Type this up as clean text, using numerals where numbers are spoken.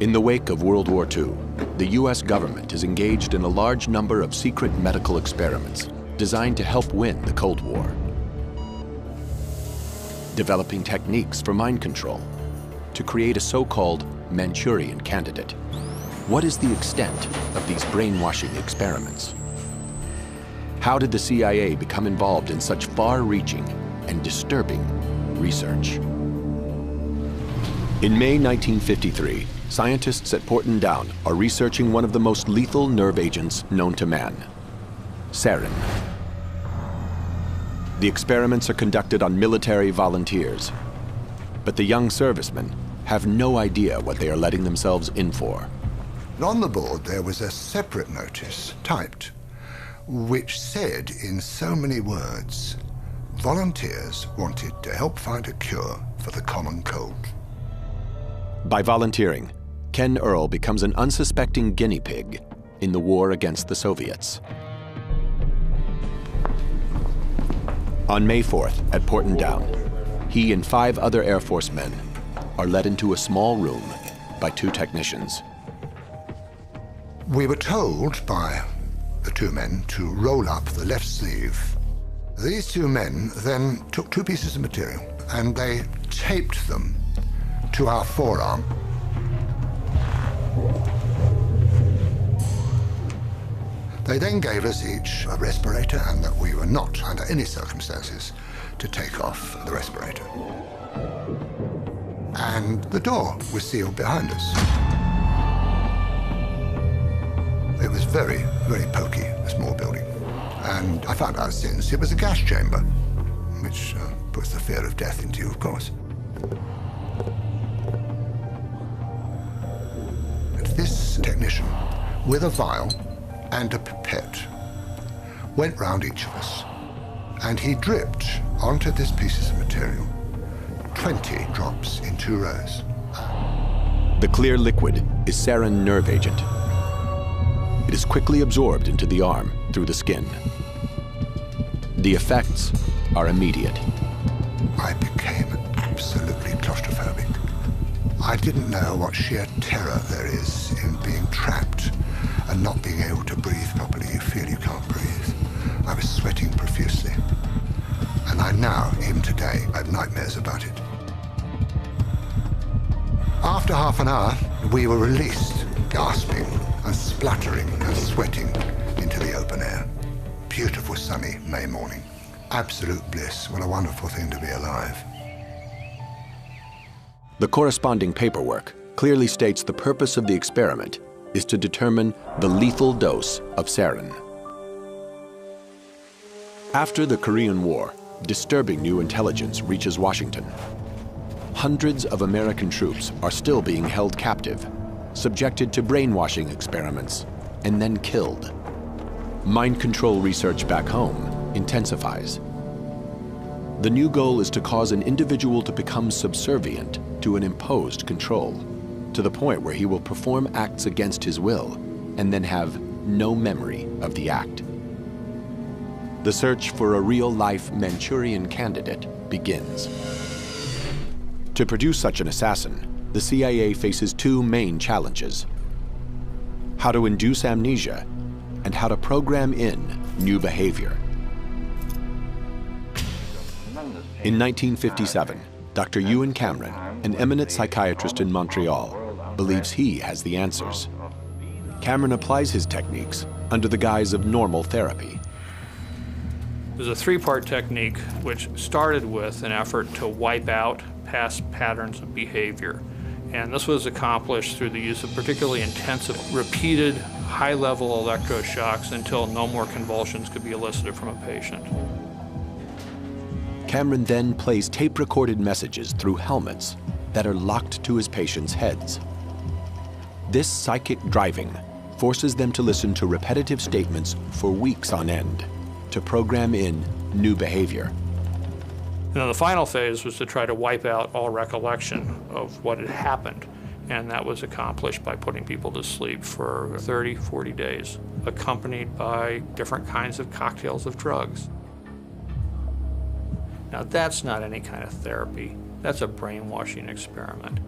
In the wake of World War II, the US government is engaged in a large number of secret medical experiments designed to help win the Cold War. Developing techniques for mind control to create a so-called Manchurian candidate. What is the extent of these brainwashing experiments? How did the CIA become involved in such far-reaching and disturbing research? In May 1953, scientists at Porton Down are researching one of the most lethal nerve agents known to man, sarin. The experiments are conducted on military volunteers, but the young servicemen have no idea what they are letting themselves in for. On the board there was a separate notice, typed, which said in so many words, volunteers wanted to help find a cure for the common cold. By volunteering, Ken Earl becomes an unsuspecting guinea pig in the war against the Soviets. On May 4th at Porton Down, he and 5 other Air Force men are led into a small room by 2 technicians. We were told by the 2 men to roll up the left sleeve. These 2 men then took 2 pieces of material and they taped them to our forearm. They then gave us each a respirator and that we were not, under any circumstances, to take off the respirator. And the door was sealed behind us. It was very, very poky, a small building. And I found out since it was a gas chamber, which puts the fear of death into you, of course. And this technician, with a vial and a pipette, went round each of us, and he dripped onto this piece of material 20 drops in 2 rows. The clear liquid is sarin nerve agent. It is quickly absorbed into the arm through the skin. The effects are immediate. I became absolutely claustrophobic. I didn't know what sheer terror there is in being trapped and not being able to breathe properly. You feel you can't breathe. I was sweating profusely. And I now, even today, have nightmares about it. After half an hour, we were released, gasping and spluttering and sweating into the open air. Beautiful sunny May morning. Absolute bliss. What a wonderful thing to be alive. The corresponding paperwork clearly states the purpose of the experiment is to determine the lethal dose of sarin. After the Korean War, disturbing new intelligence reaches Washington. Hundreds of American troops are still being held captive, subjected to brainwashing experiments, and then killed. Mind control research back home intensifies. The new goal is to cause an individual to become subservient to an imposed control, to the point where he will perform acts against his will and then have no memory of the act. The search for a real-life Manchurian candidate begins. To produce such an assassin, the CIA faces 2 main challenges: how to induce amnesia and how to program in new behavior. In 1957, Dr. Ewan Cameron, an eminent psychiatrist in Montreal, believes he has the answers. Cameron applies his techniques under the guise of normal therapy. It was a 3-part technique which started with an effort to wipe out past patterns of behavior. And this was accomplished through the use of particularly intensive, repeated, high-level electroshocks until no more convulsions could be elicited from a patient. Cameron then plays tape-recorded messages through helmets that are locked to his patients' heads. This psychic driving forces them to listen to repetitive statements for weeks on end to program in new behavior. And then the final phase was to try to wipe out all recollection of what had happened. And that was accomplished by putting people to sleep for 30, 40 days, accompanied by different kinds of cocktails of drugs. Now, that's not any kind of therapy. That's a brainwashing experiment.